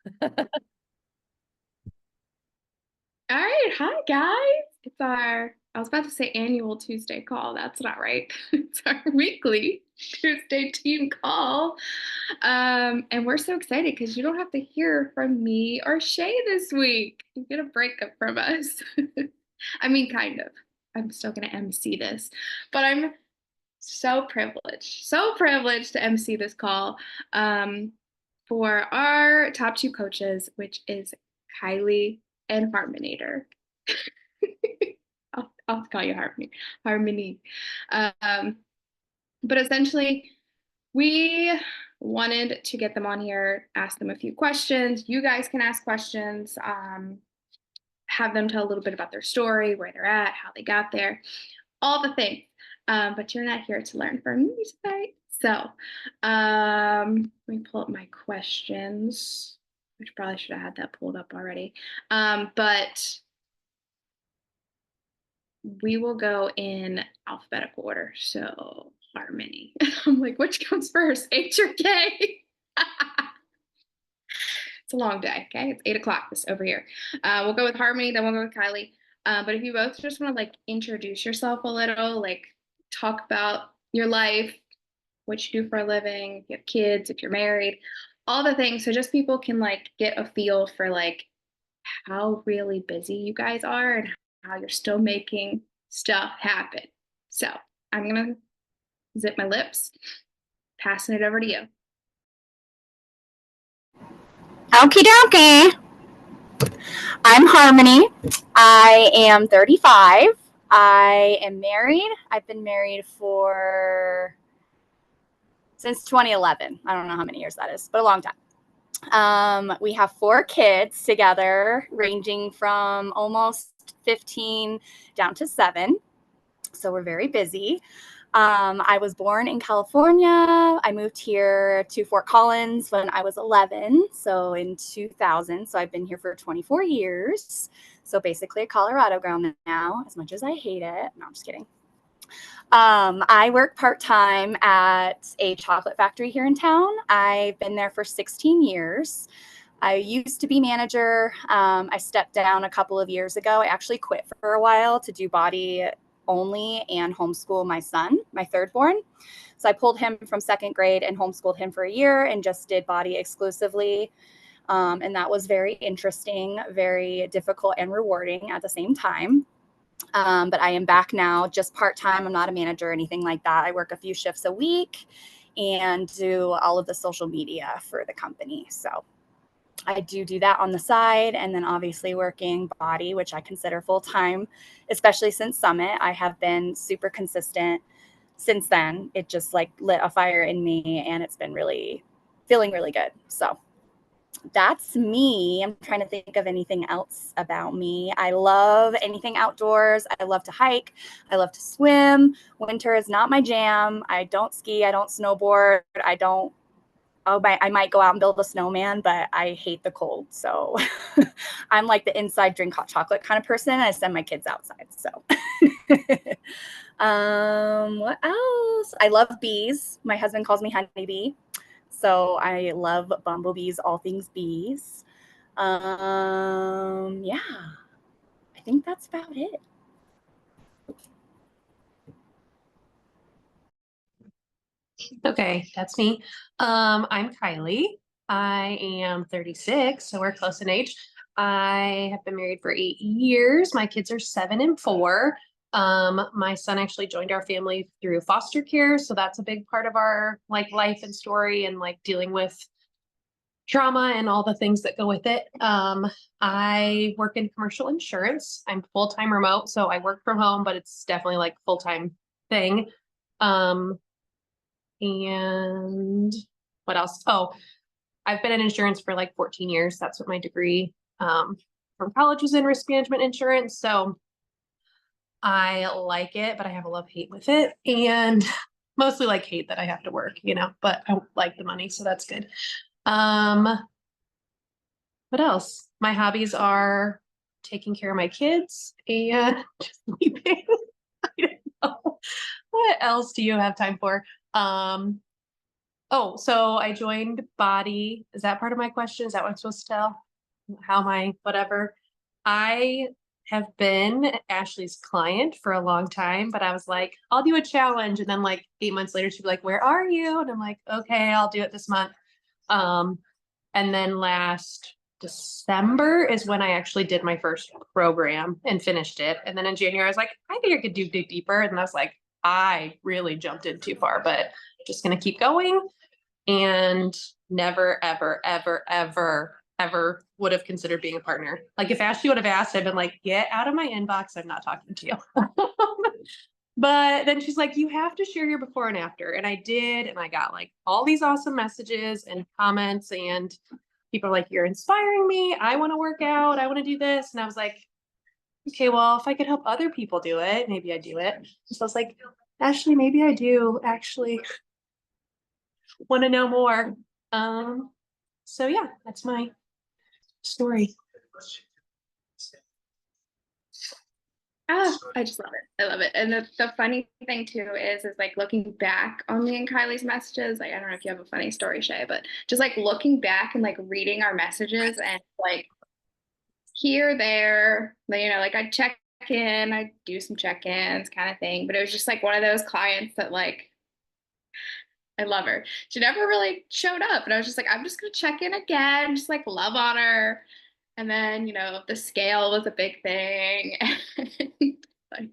All right, hi guys. It's I was about to say annual Tuesday call. That's not right. It's our weekly Tuesday team call. And we're so excited because you don't have to hear from me or Shay this week. You get a breakup from us. I mean, kind of. I'm still gonna MC this, but I'm so privileged to MC this call for our top two coaches, which is Kylie and Harmonator. I'll call you Harmony. Um, but essentially, we wanted to get them on here, ask them a few questions. You guys can ask questions, have them tell a little bit about their story, where they're at, how they got there, all the things. But you're not here to learn from me tonight. So let me pull up my questions, which probably should have had that pulled up already. But we will go in alphabetical order. So Harmony. I'm like, which comes first, H or K? It's a long day. Okay, it's 8 o'clock. This over here. We'll go with Harmony, then we'll go with Kylie. But if you both just want to like introduce yourself a little, like talk about your life, what you do for a living, if you have kids, if you're married, all the things. So just people can like get a feel for like how really busy you guys are and how you're still making stuff happen. So I'm gonna zip my lips, passing it over to you. Okie dokie. I'm Harmony. I am 35. I am married. I've been married since 2011. I don't know how many years that is, but a long time. We have 4 kids together, ranging from almost 15 down to 7. So we're very busy. I was born in California. I moved here to Fort Collins when I was 11, so in 2000. So I've been here for 24 years. So basically a Colorado girl now, as much as I hate it. No, I'm just kidding. I work part-time at a chocolate factory here in town. I've been there for 16 years. I used to be manager. I stepped down a couple of years ago. I actually quit for a while to do body only and homeschool my son, my third born. So I pulled him from 2nd grade and homeschooled him for a year and just did body exclusively. And that was very interesting, very difficult and rewarding at the same time. But I am back now, just part-time. I'm not a manager or anything like that. I work a few shifts a week and do all of the social media for the company. So I do that on the side, and then obviously working body, which I consider full-time, especially since Summit. I have been super consistent since then. It just like lit a fire in me, and it's been feeling really good. So that's me. I'm trying to think of anything else about me. I love anything outdoors. I love to hike. I love to swim. Winter is not my jam. I don't ski. I don't snowboard. I might go out and build a snowman, but I hate the cold. So I'm like the inside drink hot chocolate kind of person. I send my kids outside. So what else? I love bees. My husband calls me honeybee. So I love bumblebees, all things bees. Yeah, I think that's about it. Okay, that's me. I'm Kylie. I am 36, so we're close in age. I have been married for 8 years. My kids are 7 and 4. My son actually joined our family through foster care, so that's a big part of our like life and story and like dealing with trauma and all the things that go with it. I work in commercial insurance. I'm full-time remote, so I work from home, but it's definitely like full-time thing. And what else? Oh, I've been in insurance for like 14 years. That's what my degree from college was in, risk management insurance. So I like it, but I have a love-hate with it. And mostly like hate that I have to work, but I like the money, so that's good. What else? My hobbies are taking care of my kids and sleeping. I don't know. What else do you have time for? Oh, so I joined Body. Is that part of my question? Is that what I'm supposed to tell? How am I, whatever? I have been Ashley's client for a long time, but I was like, I'll do a challenge. And then like 8 months later, she'd be like, where are you? And I'm like, okay, I'll do it this month. Um, and then last December is when I actually did my first program and finished it. And then in January, I was like, I think I could dig deeper. And I was like, I really jumped in too far, but just gonna keep going. And never, ever, ever, ever, ever would have considered being a partner. Like if Ashley would have asked, I'd been like, get out of my inbox. I'm not talking to you. But then she's like, you have to share your before and after. And I did. And I got like all these awesome messages and comments. And people are like, you're inspiring me. I want to work out. I want to do this. And I was like, okay, well, if I could help other people do it, maybe I do it. So I was like, Ashley, maybe I do actually want to know more. So yeah, that's my story. I just love it. I love it. And the funny thing too is like looking back on me and Kylie's messages. Like, I don't know if you have a funny story, Shay, but just like looking back and like reading our messages and like here, there, like I'd check in, I'd do some check-ins kind of thing. But it was just like one of those clients that like, I love her. She never really showed up. And I was just like, I'm just gonna check in again, just like love on her. And then, the scale was a big thing. And like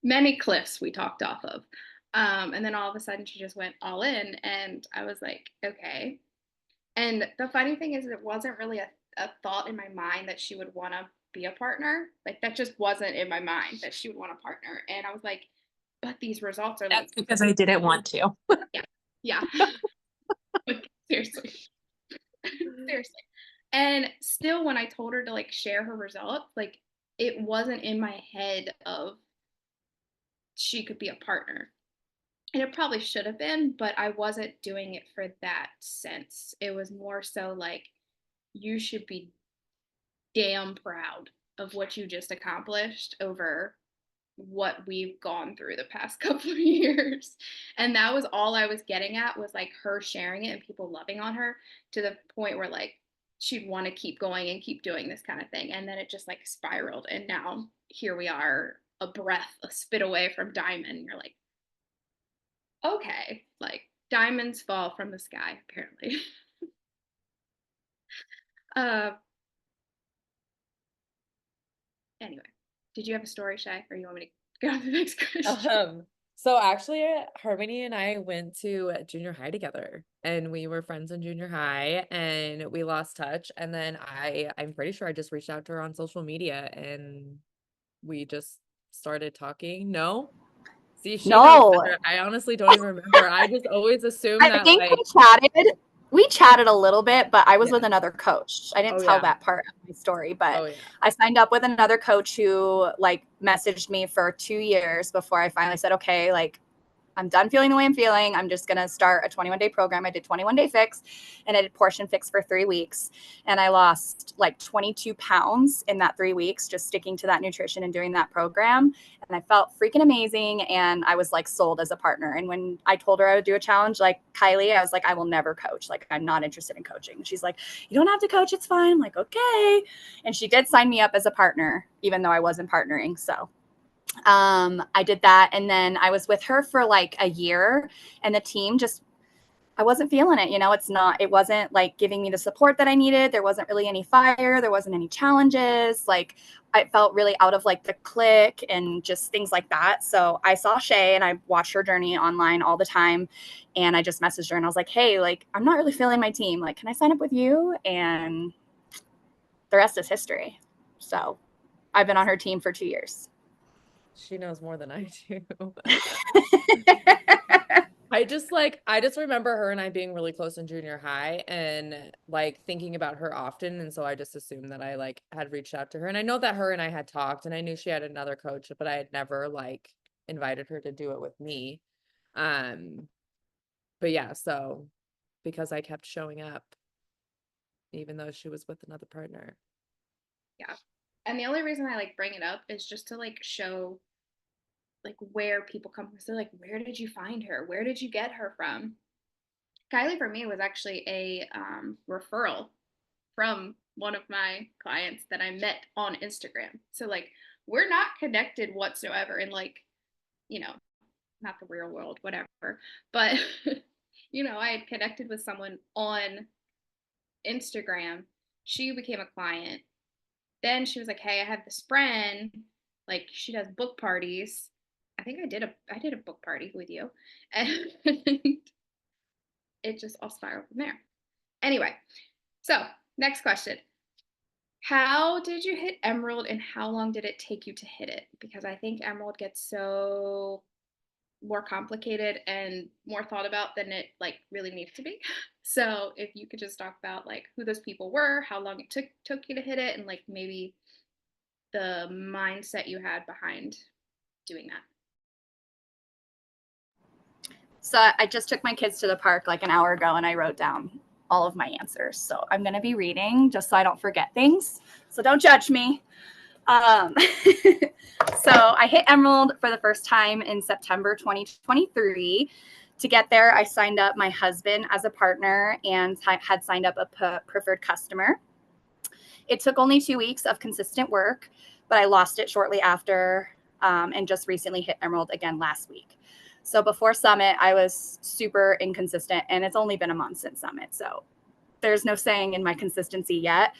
many cliffs we talked off of. And then all of a sudden she just went all in. And I was like, okay. And the funny thing is, it wasn't really a thought in my mind that she would want to be a partner. Like, that just wasn't in my mind that she would want a partner. And I was like, but these results are like, That's because I didn't want to. yeah, yeah. Like, seriously. Seriously. And still, when I told her to like share her results, like it wasn't in my head of she could be a partner. And it probably should have been, but I wasn't doing it for that sense. It was more so like, you should be damn proud of what you just accomplished over what we've gone through the past couple of years. And that was all I was getting at, was like her sharing it and people loving on her to the point where like she'd want to keep going and keep doing this kind of thing. And then it just like spiraled. And now here we are, a breath, a spit away from diamond. And you're like, okay, like diamonds fall from the sky, apparently. uh anyway, did you have a story, Shay, or you want me to go on to the next question? So actually, Harmony and I went to junior high together, and we were friends in junior high, and we lost touch. And then I'm pretty sure I just reached out to her on social media, and we just started talking. No, see, she knows No, better. I honestly don't even remember. I just always assume I that think like, we chatted a little bit, but I was yeah, with another coach. I didn't oh tell yeah, that part of my story, but oh yeah. I signed up with another coach who like messaged me for 2 years before I finally said, okay, like I'm done feeling the way I'm feeling. I'm just going to start a 21-day program. I did 21-day fix and I did portion fix for 3 weeks. And I lost like 22 pounds in that 3 weeks, just sticking to that nutrition and doing that program. And I felt freaking amazing. And I was like sold as a partner. And when I told her I would do a challenge like Kylie, I was like, I will never coach. Like, I'm not interested in coaching. And she's like, you don't have to coach. It's fine. I'm like, okay. And she did sign me up as a partner, even though I wasn't partnering. So I did that. And then I was with her for like a year, and the team just, I wasn't feeling it. It wasn't like giving me the support that I needed. There wasn't really any fire. There wasn't any challenges. Like I felt really out of like the click and just things like that. So I saw Shay and I watched her journey online all the time. And I just messaged her and I was like, hey, like, I'm not really feeling my team. Like, can I sign up with you? And the rest is history. So I've been on her team for 2 years. She knows more than I do. I just remember her and I being really close in junior high and like thinking about her often. And so I just assumed that I like had reached out to her. And I know that her and I had talked, and I knew she had another coach, but I had never like invited her to do it with me. But yeah, so because I kept showing up, even though she was with another partner. Yeah. And the only reason I like bring it up is just to like show like where people come from. So like, where did you find her? Where did you get her from? Kylie for me was actually a referral from one of my clients that I met on Instagram. So like we're not connected whatsoever in like, you know, not the real world, whatever. But you know, I had connected with someone on Instagram. She became a client. Then she was like, "Hey, I have this friend, like she does book parties. I think I did a book party with you." And it just all spiraled from there. Anyway, so next question. How did you hit Emerald and how long did it take you to hit it? Because I think Emerald gets so more complicated and more thought about than it like really needs to be. So if you could just talk about like who those people were, how long it took you to hit it, and like maybe the mindset you had behind doing that. So I just took my kids to the park like an hour ago and I wrote down all of my answers. So I'm going to be reading just so I don't forget things. So don't judge me. So I hit Emerald for the first time in September 2023. To get there, I signed up my husband as a partner and had signed up a preferred customer. It took only 2 weeks of consistent work, but I lost it shortly after and just recently hit Emerald again last week. So before Summit, I was super inconsistent, and it's only been a month since Summit. So there's no saying in my consistency yet,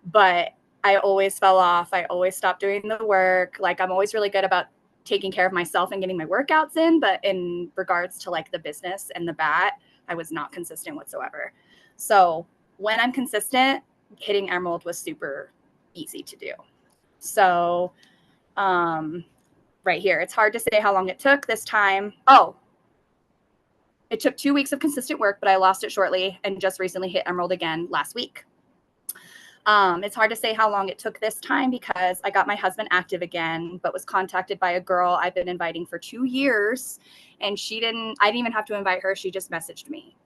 but I always fell off. I always stopped doing the work. Like I'm always really good about taking care of myself and getting my workouts in, but in regards to like the business and the bat, I was not consistent whatsoever. So when I'm consistent, hitting Emerald was super easy to do. So right here, it's hard to say how long it took this time. Oh, it took 2 weeks of consistent work, but I lost it shortly and just recently hit Emerald again last week. It's hard to say how long it took this time because I got my husband active again, but was contacted by a girl I've been inviting for 2 years. And I didn't even have to invite her. She just messaged me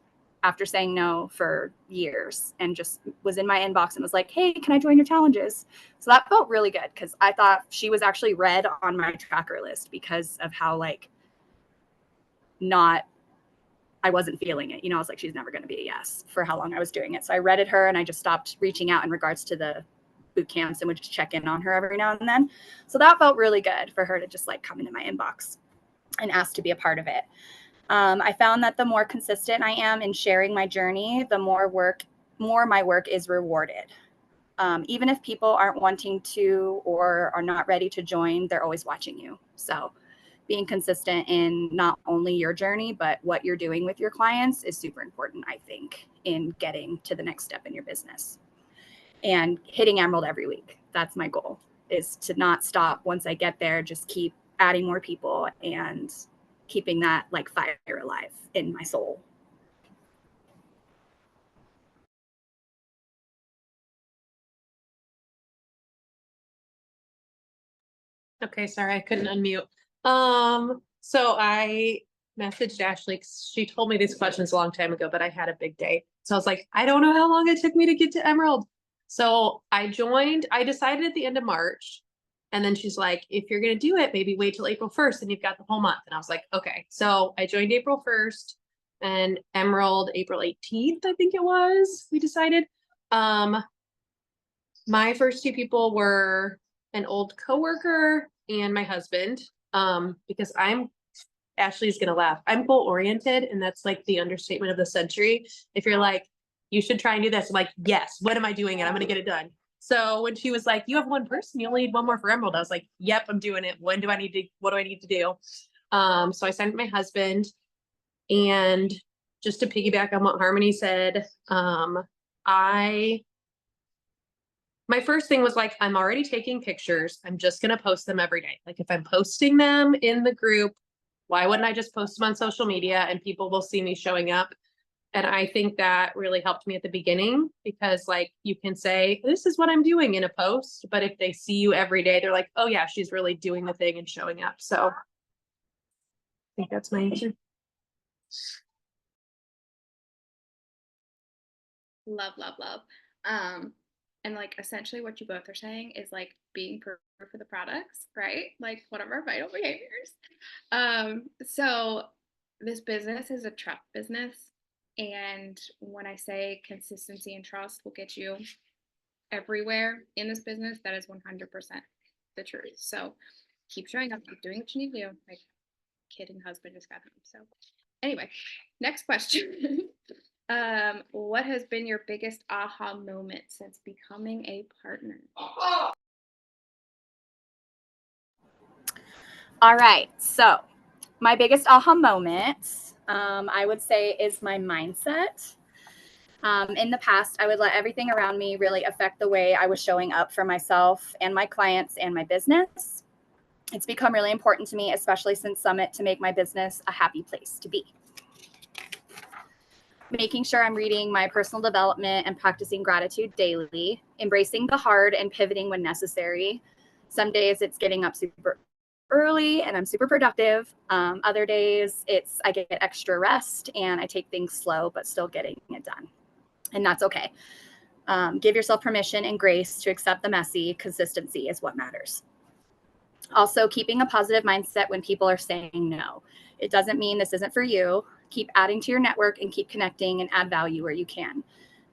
after saying no for years and just was in my inbox and was like, "Hey, can I join your challenges?" So that felt really good because I thought she was actually red on my tracker list because of how like I wasn't feeling it. You know, I was like, she's never going to be a yes for how long I was doing it. So I redded her and I just stopped reaching out in regards to the boot camps and would just check in on her every now and then. So that felt really good for her to just like come into my inbox and ask to be a part of it. I found that the more consistent I am in sharing my journey, the more my work is rewarded. Even if people aren't wanting to or are not ready to join, they're always watching you. So being consistent in not only your journey, but what you're doing with your clients is super important, I think, in getting to the next step in your business. And hitting Emerald every week. That's my goal, is to not stop once I get there, just keep adding more people and keeping that like fire alive in my soul. Okay, sorry, I couldn't unmute. So I messaged Ashley 'cause she told me these questions a long time ago, but I had a big day. So I was like, I don't know how long it took me to get to Emerald. So I decided at the end of March. And then she's like, if you're gonna do it, maybe wait till April 1st and you've got the whole month. And I was like, okay. So I joined April 1st and Emerald April 18th, I think it was, we decided. My first 2 people were an old coworker and my husband, because Ashley's gonna laugh. I'm goal oriented, and that's like the understatement of the century. If you're like, you should try and do this, I'm like, yes, what am I doing? And I'm gonna get it done. So when she was like, you have one person, you only need one more for Emerald, I was like, yep, I'm doing it. What do I need to do? So I sent my husband, and just to piggyback on what Harmony said, my first thing was like, I'm already taking pictures. I'm just going to post them every day. Like if I'm posting them in the group, why wouldn't I just post them on social media and people will see me showing up? And I think that really helped me at the beginning because like you can say, this is what I'm doing in a post. But if they see you every day, they're like, oh yeah, she's really doing the thing and showing up. So I think that's my answer. Love, love, love. And like essentially what you both are saying is like being proof for the products, right? Like one of our vital behaviors. So this business is a truck business. And when I say consistency and trust will get you everywhere in this business, that is 100% the truth. So keep showing up, keep doing what you need to do. My kid and husband just got home. So anyway, next question. What has been your biggest aha moment since becoming a partner? All right. So my biggest aha moment, I would say, is my mindset. In the past, I would let everything around me really affect the way I was showing up for myself and my clients and my business. It's become really important to me, especially since Summit, to make my business a happy place to be. Making sure I'm reading my personal development and practicing gratitude daily, embracing the hard and pivoting when necessary. Some days it's getting up super early and I'm super productive. Other days I get extra rest and I take things slow, but still getting it done. And that's okay. Give yourself permission and grace to accept the messy. Consistency is what matters. Also, keeping a positive mindset when people are saying no. It doesn't mean this isn't for you. Keep adding to your network and keep connecting and add value where you can.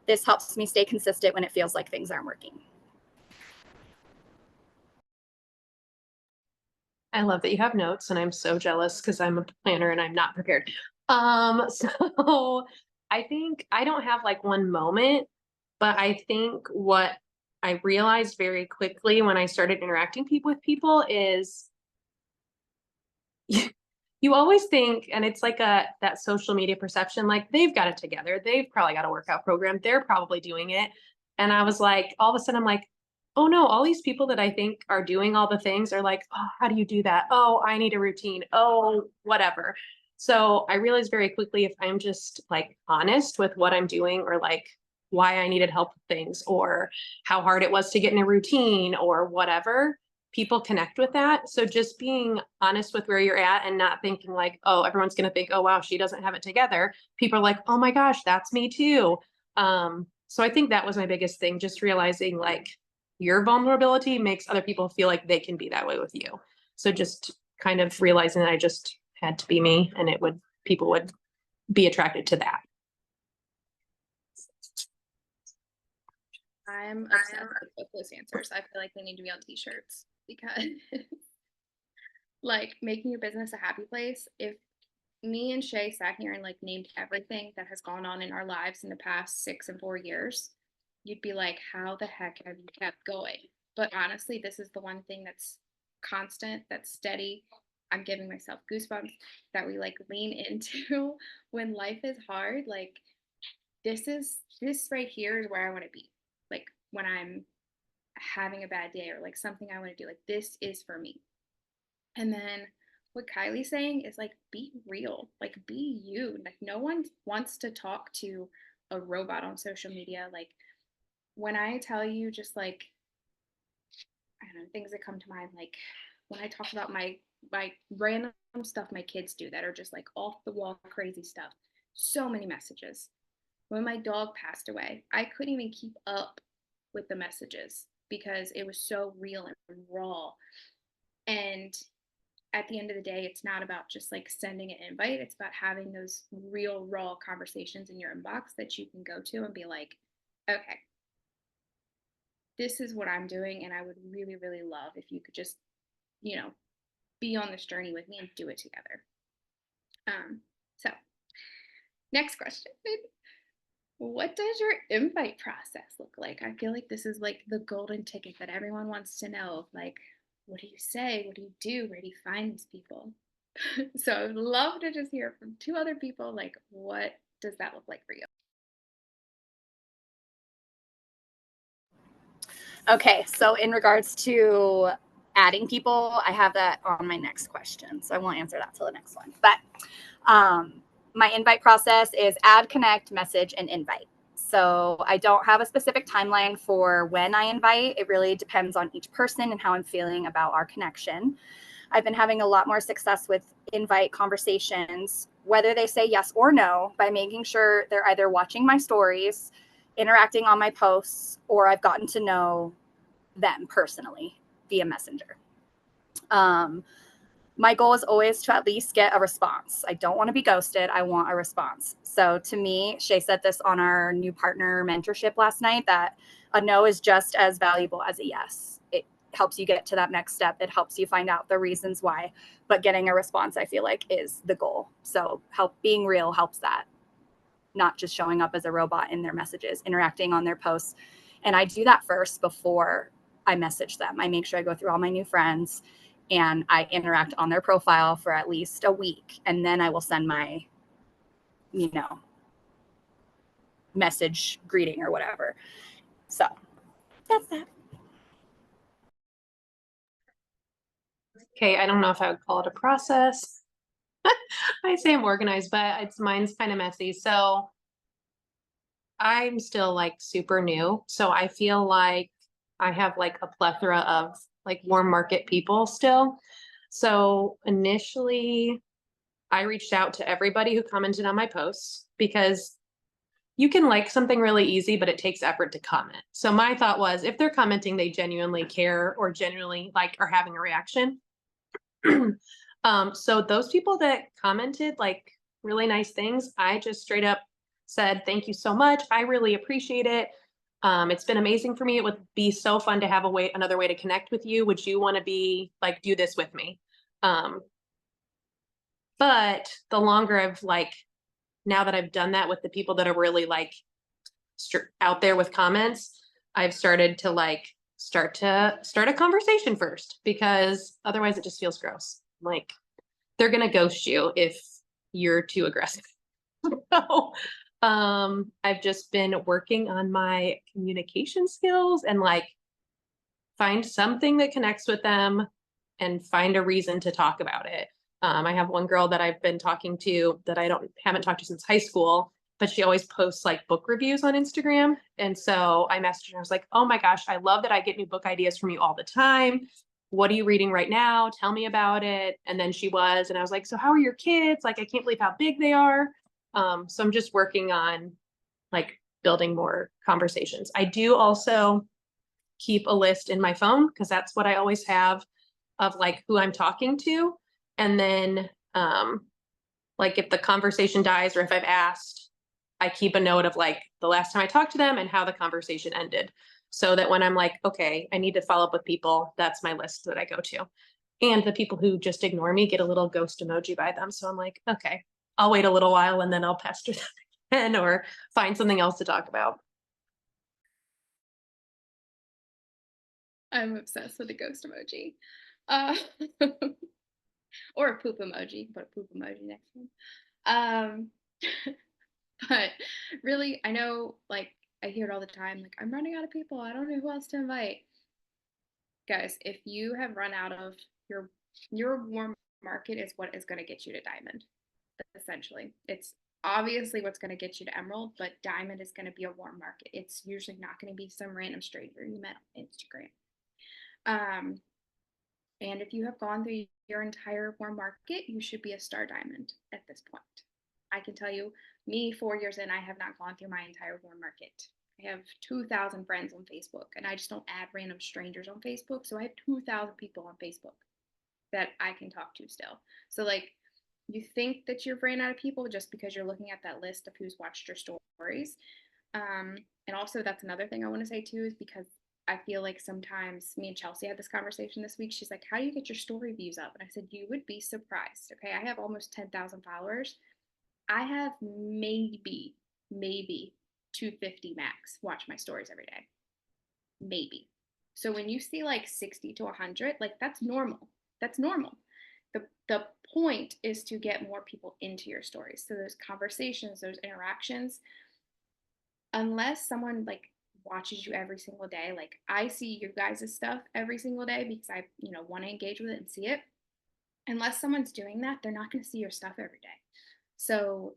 This helps me stay consistent when it feels like things aren't working. I love that you have notes, and I'm so jealous because I'm a planner and I'm not prepared. So I think I don't have like one moment, but I think what I realized very quickly when I started interacting with people is you always think, and it's like that social media perception, like they've got it together. They've probably got a workout program. They're probably doing it. And I was like, all of a sudden, I'm like, oh no, all these people that I think are doing all the things are like, oh, how do you do that? Oh, I need a routine. Oh, whatever. So I realized very quickly, if I'm just like honest with what I'm doing, or like why I needed help with things, or how hard it was to get in a routine, or whatever, people connect with that. So just being honest with where you're at and not thinking like, oh, everyone's going to think, oh, wow, she doesn't have it together. People are like, oh my gosh, that's me too. So I think that was my biggest thing, just realizing like your vulnerability makes other people feel like they can be that way with you. So just kind of realizing that I just had to be me, and people would be attracted to that. I'm obsessed with those answers. I feel like they need to be on t-shirts because like making your business a happy place. If me and Shay sat here and like named everything that has gone on in our lives in the past 6 and 4 years, you'd be like, how the heck have you kept going? But honestly, this is the one thing that's constant, that's steady. I'm giving myself goosebumps, that we like lean into when life is hard. Like this right here is where I want to be. Like when I'm having a bad day or like something I want to do, like this is for me. And then what Kylie's saying is like, be real, like be you. Like no one wants to talk to a robot on social media. Like when I tell you just like, I don't know, things that come to mind, like when I talk about my random stuff my kids do that are just like off the wall crazy stuff, so many messages. When my dog passed away, I couldn't even keep up with the messages because it was so real and raw. And at the end of the day, it's not about just like sending an invite. It's about having those real, raw conversations in your inbox that you can go to and be like, okay, this is what I'm doing. And I would really, really love if you could just, be on this journey with me and do it together. So next question. What does your invite process look like? I feel like this is like the golden ticket that everyone wants to know. Like, what do you say? What do you do? Where do you find these people? So I would love to just hear from 2 other people. Like, what does that look like for you? Okay, so in regards to adding people, I have that on my next question, so I won't answer that till the next one. But my invite process is add, connect, message, and invite. So I don't have a specific timeline for when I invite. It really depends on each person and how I'm feeling about our connection. I've been having a lot more success with invite conversations, whether they say yes or no, by making sure they're either watching my stories, interacting on my posts, or I've gotten to know them personally via Messenger. my goal is always to at least get a response. I don't want to be ghosted. I want a response. So to me, Shay said this on our new partner mentorship last night, that a no is just as valuable as a yes. It helps you get to that next step. It helps you find out the reasons why, but getting a response, I feel like, is the goal. So being real helps that, not just showing up as a robot in their messages, interacting on their posts. And I do that first before I message them. I make sure I go through all my new friends and I interact on their profile for at least a week. And then I will send my, message greeting or whatever. So that's that. Okay, I don't know if I would call it a process. I say I'm organized, but mine's kind of messy. So I'm still like super new. So I feel like I have like a plethora of like warm market people still. So initially I reached out to everybody who commented on my posts, because you can like something really easy, but it takes effort to comment. So my thought was, if they're commenting, they genuinely care or genuinely like are having a reaction. So those people that commented like really nice things, I just straight up said, thank you so much. I really appreciate it. It's been amazing for me. It would be so fun to have another way to connect with you. Would you want to do this with me? But the longer now that I've done that with the people that are really like out there with comments, I've started to start a conversation first, because otherwise it just feels gross. Like, they're going to ghost you if you're too aggressive. So, I've just been working on my communication skills and find something that connects with them and find a reason to talk about it. I have one girl that I've been talking to that I haven't talked to since high school, but she always posts book reviews on Instagram. And so I messaged her. I was like, oh my gosh, I love that I get new book ideas from you all the time. What are you reading right now? Tell me about it. And then and I was like, so how are your kids? I can't believe how big they are. So I'm just working on building more conversations. I do also keep a list in my phone, because that's what I always have of who I'm talking to. And then if the conversation dies or if I've asked, I keep a note of the last time I talked to them and how the conversation ended. So that when I'm okay, I need to follow up with people, that's my list that I go to. And the people who just ignore me get a little ghost emoji by them. So I'm okay, I'll wait a little while and then I'll pester them again or find something else to talk about. I'm obsessed with the ghost emoji. Or a poop emoji, put a poop emoji next to them. But really, I know, I hear it all the time, I'm running out of people. I don't know who else to invite. Guys, if you have run out of your warm market is what is going to get you to diamond, essentially. It's obviously what's going to get you to emerald, but diamond is going to be a warm market. It's usually not going to be some random stranger you met on Instagram. And if you have gone through your entire warm market, you should be a star diamond at this point. I can tell you, me 4 years in, I have not gone through my entire warm market. I have 2,000 friends on Facebook, and I just don't add random strangers on Facebook. So I have 2,000 people on Facebook that I can talk to still. So you think that you've ran out of people just because you're looking at that list of who's watched your stories. And also that's another thing I want to say too, is because I feel like sometimes me and Chelsea had this conversation this week. She's like, how do you get your story views up? And I said, you would be surprised. Okay. I have almost 10,000 followers. I have maybe 250 max watch my stories every day. Maybe. So when you see 60 to 100, that's normal. That's normal. The point is to get more people into your stories. So those conversations, those interactions, unless someone watches you every single day, I see your guys' stuff every single day because I want to engage with it and see it. Unless someone's doing that, they're not going to see your stuff every day. So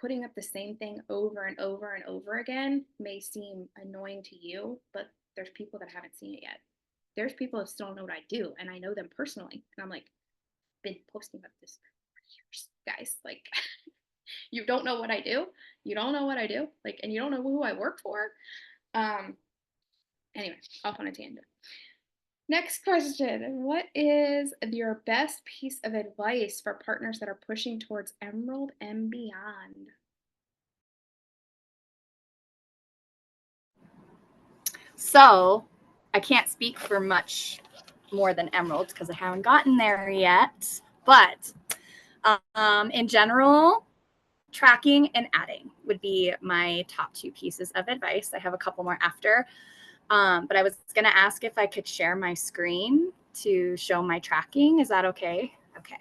putting up the same thing over and over and over again may seem annoying to you, but there's people that haven't seen it yet. There's people that still don't know what I do, and I know them personally. And I'm been posting about this for years, guys. You don't know what I do. You don't know what I do. And you don't know who I work for. Anyway, off on a tangent. Next question. What is your best piece of advice for partners that are pushing towards Emerald and beyond? So I can't speak for much more than Emerald because I haven't gotten there yet. But in general, tracking and adding would be my top two pieces of advice. I have a couple more after. But I was going to ask if I could share my screen to show my tracking. Is that okay? Okay.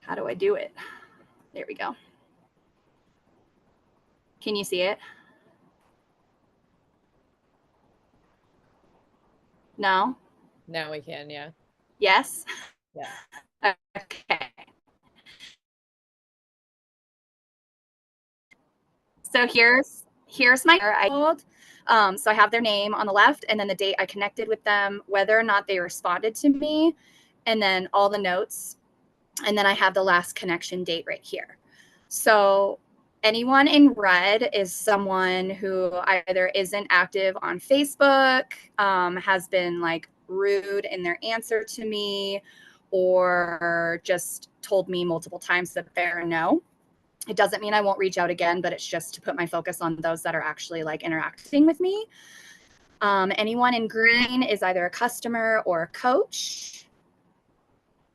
How do I do it? There we go. Can you see it? No? Now we can, yeah. Yes? Yeah. Okay. So here's my I called. So I have their name on the left and then the date I connected with them, whether or not they responded to me, and then all the notes. And then I have the last connection date right here. So anyone in red is someone who either isn't active on Facebook, has been like rude in their answer to me, or just told me multiple times that they're a no. It doesn't mean I won't reach out again, but it's just to put my focus on those that are actually like interacting with me. Anyone in green is either a customer or a coach.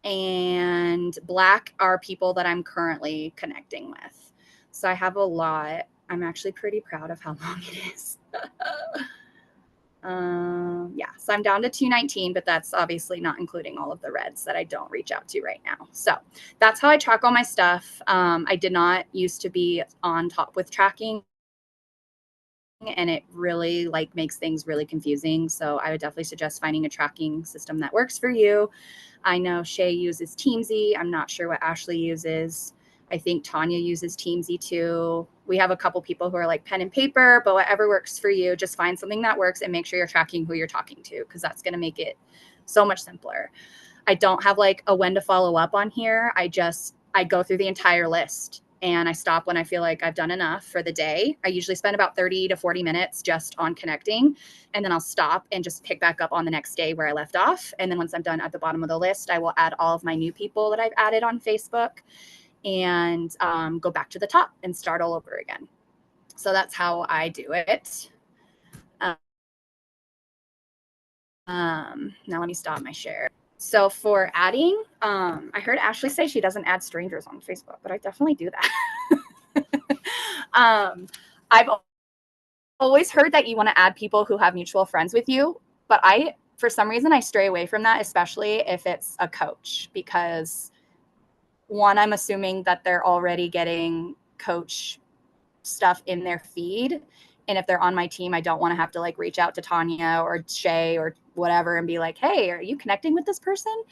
And black are people that I'm currently connecting with. So I have a lot. I'm actually pretty proud of how long it is. Yeah, so I'm down to 219, but that's obviously not including all of the reds that I don't reach out to right now. So that's how I track all my stuff. I did not used to be on top with tracking, and it really like makes things really confusing. So I would definitely suggest finding a tracking system that works for you. I know Shay uses Teamsy. I'm not sure what Ashley uses. I think Tanya uses Teamsy too. We have a couple people who are like pen and paper, but whatever works for you, just find something that works and make sure you're tracking who you're talking to, because that's going to make it so much simpler. I don't have like a when to follow up on here. I go through the entire list and I stop when I feel like I've done enough for the day. I usually spend about 30 to 40 minutes just on connecting, and then I'll stop and just pick back up on the next day where I left off. And then once I'm done at the bottom of the list, I will add all of my new people that I've added on Facebook and go back to the top and start all over again. So that's how I do it. Now let me stop my share. So for adding, I heard Ashley say she doesn't add strangers on Facebook, but I definitely do that. I've always heard that you want to add people who have mutual friends with you, but for some reason, I stray away from that, especially if it's a coach, because one, I'm assuming that they're already getting coach stuff in their feed. And if they're on my team, I don't want to have to like reach out to Tanya or Shay or whatever and be like, hey, are you connecting with this person?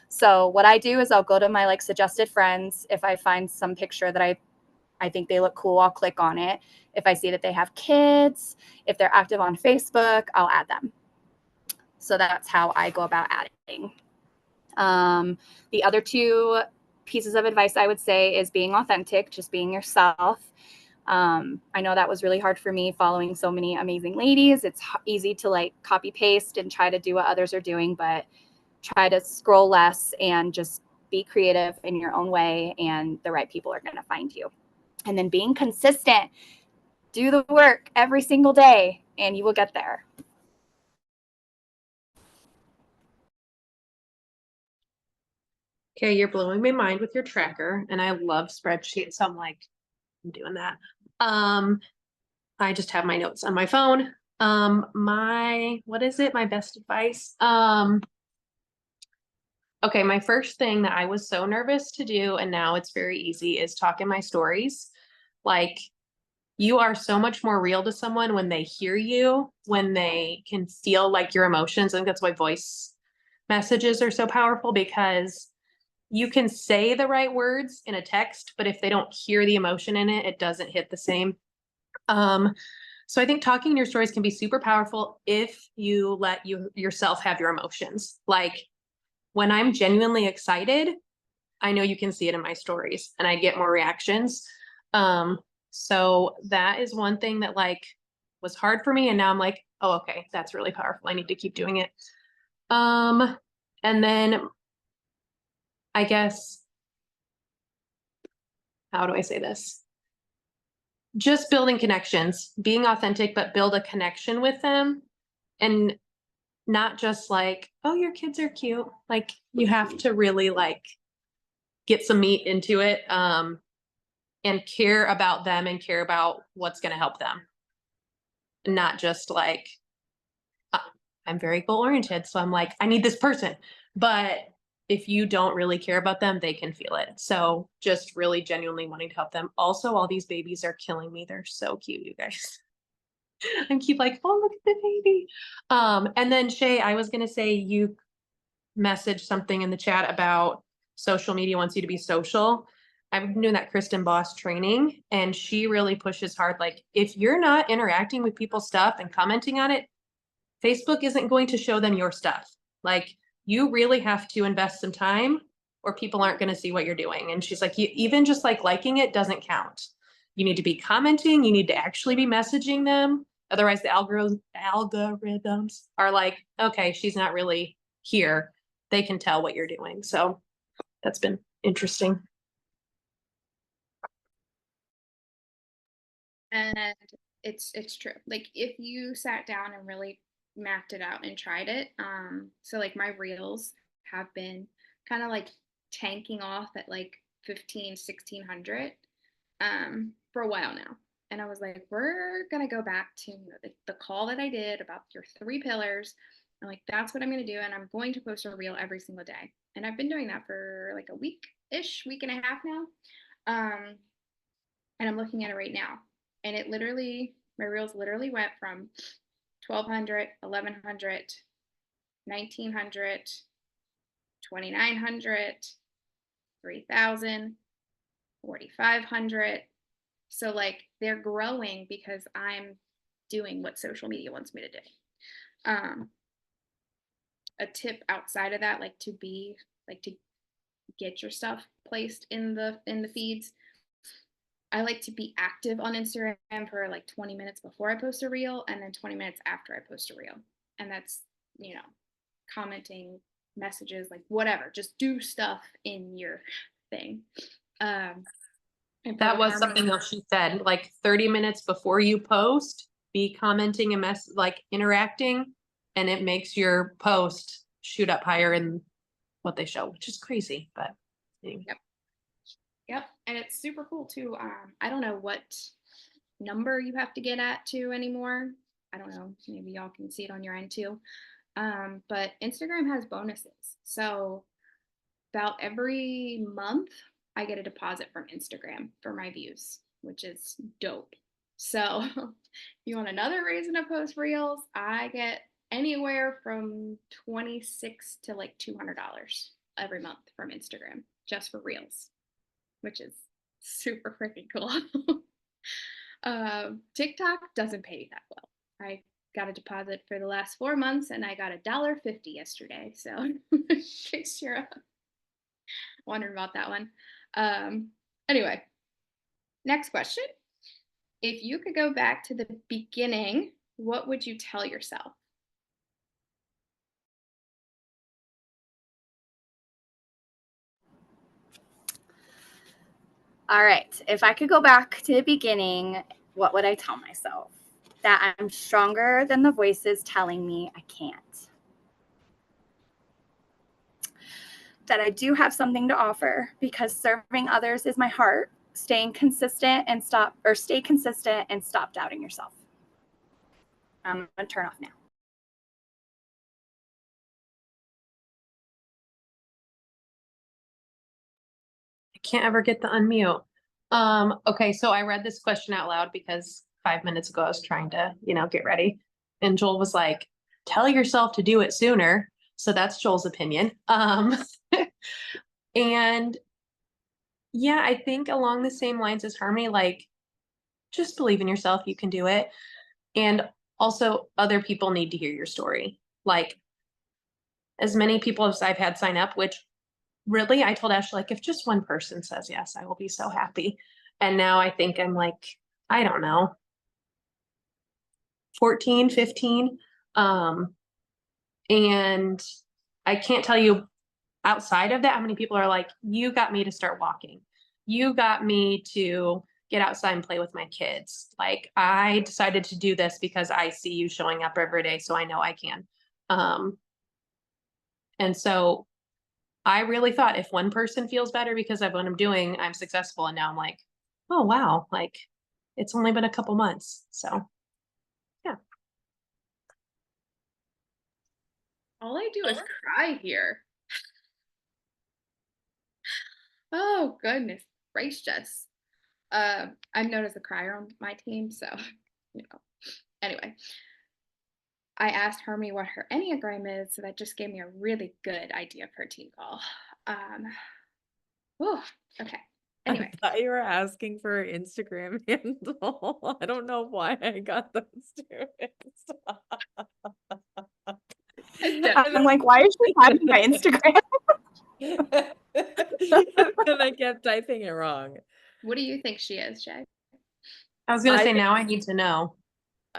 So what I do is I'll go to my like suggested friends. If I find some picture that I think they look cool, I'll click on it. If I see that they have kids, if they're active on Facebook, I'll add them. So that's how I go about adding. The other two pieces of advice I would say is being authentic, just being yourself. I know that was really hard for me following so many amazing ladies. It's easy to like copy paste and try to do what others are doing, but try to scroll less and just be creative in your own way, and the right people are going to find you. And then being consistent, do the work every single day and you will get there. Okay, you're blowing my mind with your tracker, and I love spreadsheets, so I'm doing that. I just have my notes on my phone. What is it? My best advice? Okay, my first thing that I was so nervous to do, and now it's very easy, is talk in my stories. Like, you are so much more real to someone when they hear you, when they can feel like your emotions. I think that's why voice messages are so powerful, because you can say the right words in a text, but if they don't hear the emotion in it, it doesn't hit the same. So I think talking in your stories can be super powerful if you let yourself have your emotions. Like, when I'm genuinely excited, I know you can see it in my stories and I get more reactions. So that is one thing that like was hard for me. And now I'm like, oh, okay, that's really powerful. I need to keep doing it. And then I guess, how do I say this? Just building connections, being authentic, but build a connection with them, and not just like, oh, your kids are cute. Like, you have to really like get some meat into it, and care about them and care about what's going to help them. Not just like, uh, I'm very goal oriented, so I'm like, I need this person. But if you don't really care about them, they can feel it. So just really genuinely wanting to help them. Also, all these babies are killing me. They're so cute, you guys. I keep like, oh, look at the baby. And then Shay, I was gonna say, you messaged something in the chat about social media wants you to be social. I've been doing that Kristen Boss training, and she really pushes hard. Like, if you're not interacting with people's stuff and commenting on it, Facebook isn't going to show them your stuff. Like, you really have to invest some time, or people aren't going to see what you're doing. And she's like, even just like liking it doesn't count. You need to be commenting. You need to actually be messaging them. Otherwise, the algorithms are like, okay, she's not really here. They can tell what you're doing. So that's been interesting. And it's true. Like, if you sat down and really mapped it out and tried it, so like my reels have been kind of like tanking off at like 1600 for a while now. And I was like, we're gonna go back to the call that I did about your 3 pillars. And like, that's what I'm gonna do, and I'm going to post a reel every single day. And I've been doing that for like a week and a half now. And I'm looking at it right now, and it literally, my reels literally went from 1200, 1100, 1900, 2900, 3000, 4500. So like, they're growing because I'm doing what social media wants me to do. A tip outside of that, like, to get your stuff placed in the feeds, I like to be active on Instagram for like 20 minutes before I post a reel, and then 20 minutes after I post a reel. And that's, commenting, messages, like whatever, just do stuff in your thing. That was something else she said, like 30 minutes before you post, be commenting and like interacting, and it makes your post shoot up higher in what they show, which is crazy, but anyway. Yep. And it's super cool too. I don't know what number you have to get at to anymore. I don't know. Maybe y'all can see it on your end too. But Instagram has bonuses. So about every month, I get a deposit from Instagram for my views, which is dope. So if you want another reason to post reels, I get anywhere from $26 to like $200 every month from Instagram just for reels, which is super freaking cool. TikTok doesn't pay that well. I got a deposit for the last 4 months, and I got $1.50 yesterday. So in case you're wondering about that one. Anyway, next question. If you could go back to the beginning, what would you tell yourself? All right. If I could go back to the beginning, what would I tell myself? That I'm stronger than the voices telling me I can't. That I do have something to offer because serving others is my heart. Stay consistent and stop doubting yourself. I'm going to turn off now. I can't ever get the unmute. Okay, so I read this question out loud because 5 minutes ago I was trying to, get ready. And Joel was like, tell yourself to do it sooner. So that's Joel's opinion. And yeah, I think along the same lines as Harmony, like, just believe in yourself, you can do it. And also, other people need to hear your story. Like, as many people as I've had sign up, which really, I told Ashley, like, if just one person says yes, I will be so happy. And now I think I'm like, I don't know, 14, 15. And I can't tell you outside of that how many people are like, you got me to start walking. You got me to get outside and play with my kids. Like, I decided to do this because I see you showing up every day, so I know I can. And so I really thought if one person feels better because of what I'm doing, I'm successful. And now I'm like, oh, wow, like it's only been a couple months. So yeah. All I do is cry here. Oh, goodness gracious. I'm known as a crier on my team, so, you know. Anyway, I asked Harmony what her Enneagram is, so that just gave me a really good idea of her team call. Oh, okay. Anyway. I thought you were asking for her Instagram handle. I don't know why I got those two mixed up. I'm like, why is she having my Instagram? And I kept typing it wrong. What do you think she is, Jay? I was gonna I say, think- now I need to know.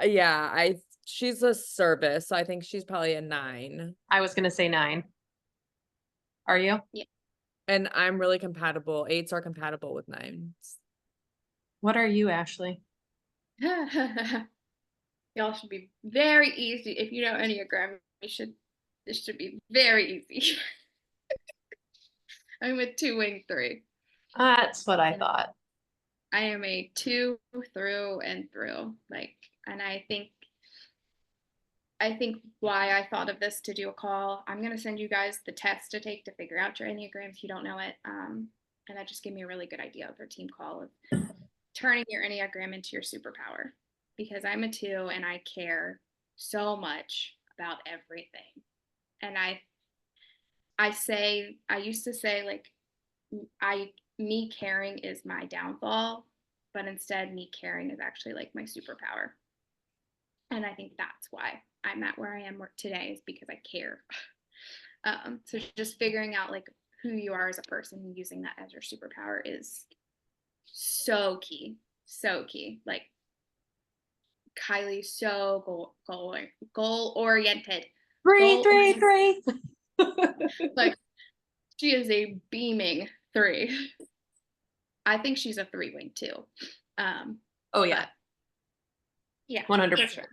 Yeah, she's a service, so I think she's probably a 9. I was gonna say 9. Are you? And I'm really compatible. 8s are compatible with 9s. What are you, Ashley? Y'all should be very easy. If you know Enneagram, this should be very easy. I'm a 2-wing 3. That's what I thought. I am a 2 through and through. Like, and I think why I thought of this to do a call, I'm going to send you guys the test to take to figure out your Enneagram if you don't know it. And that just gave me a really good idea of a team call of turning your Enneagram into your superpower, because I'm a 2 and I care so much about everything. And I used to say like, me caring is my downfall, but instead me caring is actually like my superpower. And I think that's why I'm at where I am today, is because I care. So just figuring out like who you are as a person and using that as your superpower is so key. Like Kylie's so goal oriented. Three. Like, she is a beaming 3. I think she's a 3-wing too. Oh yeah. Yeah, 100%. for sure.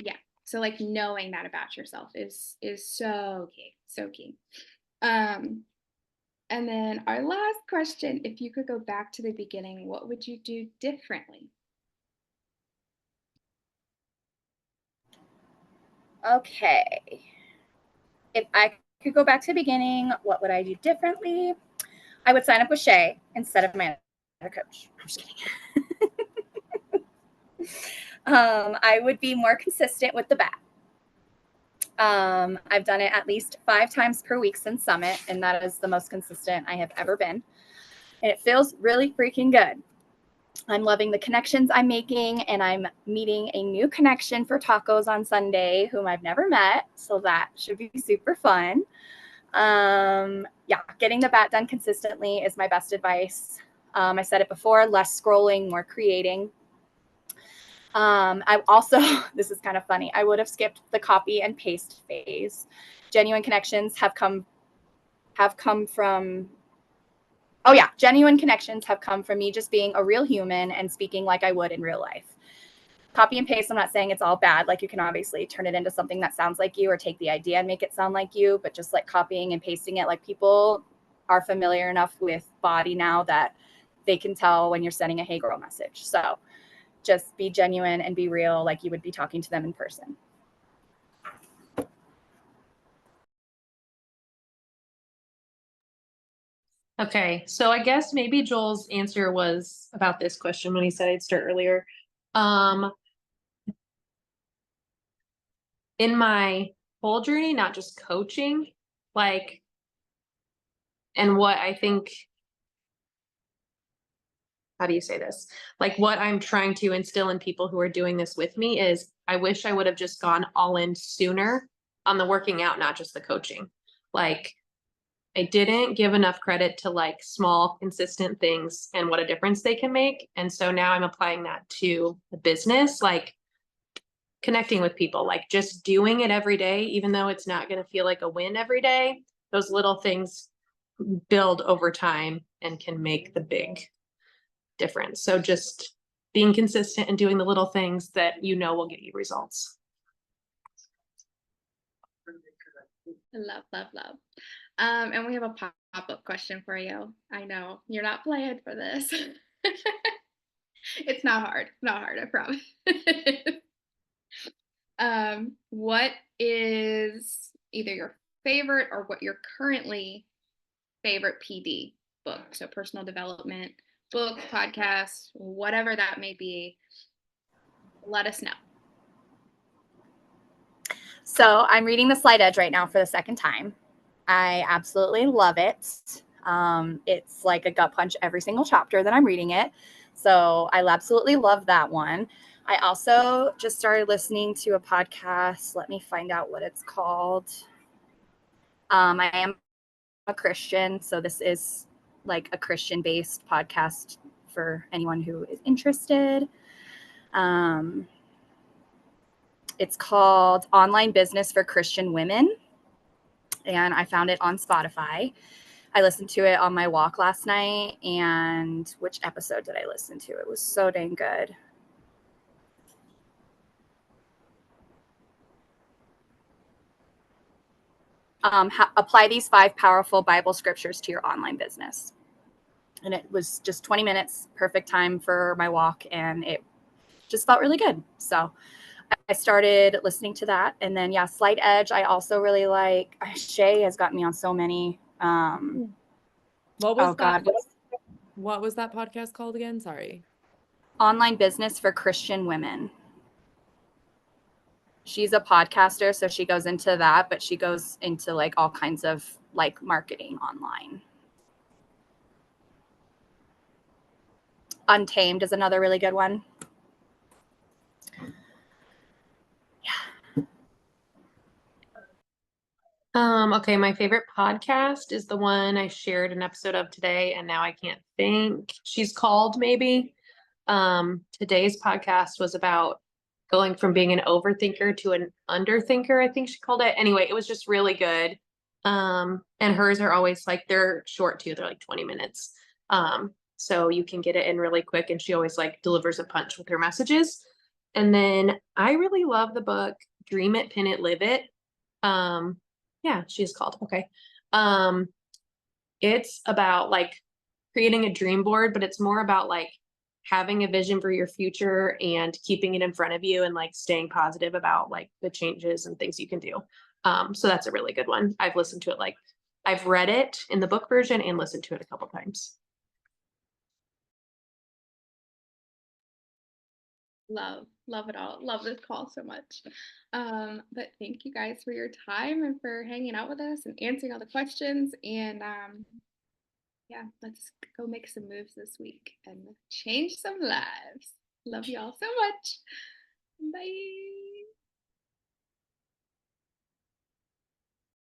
Yeah. So like knowing that about yourself is so key. And then our last question, if you could go back to the beginning, what would you do differently? Okay. If I could go back to the beginning, what would I do differently? I would sign up with Shay instead of my other coach. I'm just kidding. I would be more consistent with the bat. I've done it at least 5 times per week since Summit, and that is the most consistent I have ever been. And it feels really freaking good. I'm loving the connections I'm making, and I'm meeting a new connection for tacos on Sunday whom I've never met. So that should be super fun. Yeah, getting the bat done consistently is my best advice. I said it before, less scrolling, more creating. I also, this is kind of funny, I would have skipped the copy and paste phase. Genuine connections have come from, genuine connections have come from me just being a real human and speaking like I would in real life. Copy and paste, I'm not saying it's all bad. Like, you can obviously turn it into something that sounds like you, or take the idea and make it sound like you, but just like copying and pasting it, like, people are familiar enough with body now that they can tell when you're sending a hey girl message. So just be genuine and be real, like you would be talking to them in person. Okay, so I guess maybe Joel's answer was about this question when he said I'd start earlier. In my whole journey, not just coaching, like, and what I think, how do you say this? Like, what I'm trying to instill in people who are doing this with me is, I wish I would have just gone all in sooner on the working out, not just the coaching. Like, I didn't give enough credit to like small, consistent things and what a difference they can make. And so now I'm applying that to the business. Like, connecting with people, like just doing it every day, even though it's not going to feel like a win every day. Those little things build over time and can make the big difference. So just being consistent and doing the little things that you know will get you results. Love, love, love. And we have a pop-up question for you. I know you're not playing for this. It's not hard. Not hard, I promise. What is either your favorite or what your currently favorite PD book? So personal development book, podcast, whatever that may be. Let us know. So I'm reading The Slight Edge right now for the second time. I absolutely love it. It's like a gut punch every single chapter that I'm reading it. So I absolutely love that one. I also just started listening to a podcast. Let me find out what it's called. I am a Christian, so this is like a Christian-based podcast for anyone who is interested. It's called Online Business for Christian Women, and I found it on Spotify. I listened to it on my walk last night, and which episode did I listen to? It was so dang good. Apply these 5 powerful Bible scriptures to your online business. And it was just 20 minutes, perfect time for my walk, and it just felt really good. So I started listening to that. And then, yeah, Slight Edge, I also really like. Shay has got me on so many. What was that? God, What was that podcast called again? Sorry. Online Business for Christian Women. She's a podcaster, so she goes into that, but she goes into like all kinds of like marketing online. Untamed is another really good one. Okay, my favorite podcast is the one I shared an episode of today, and now I can't think. She's called maybe. Today's podcast was about going from being an overthinker to an underthinker, I think she called it. Anyway, it was just really good. And hers are always like, they're short too. They're like 20 minutes. So you can get it in really quick, and she always like delivers a punch with her messages. And then I really love the book Dream It, Pin It, Live It. Yeah, she's called. Okay. It's about like creating a dream board, but it's more about like having a vision for your future and keeping it in front of you and like staying positive about like the changes and things you can do. So that's a really good one. I've listened to it, like I've read it in the book version and listened to it a couple times. Love it all. Love this call so much. But thank you guys for your time and for hanging out with us and answering all the questions. And yeah, let's go make some moves this week and change some lives. Love you all so much. Bye.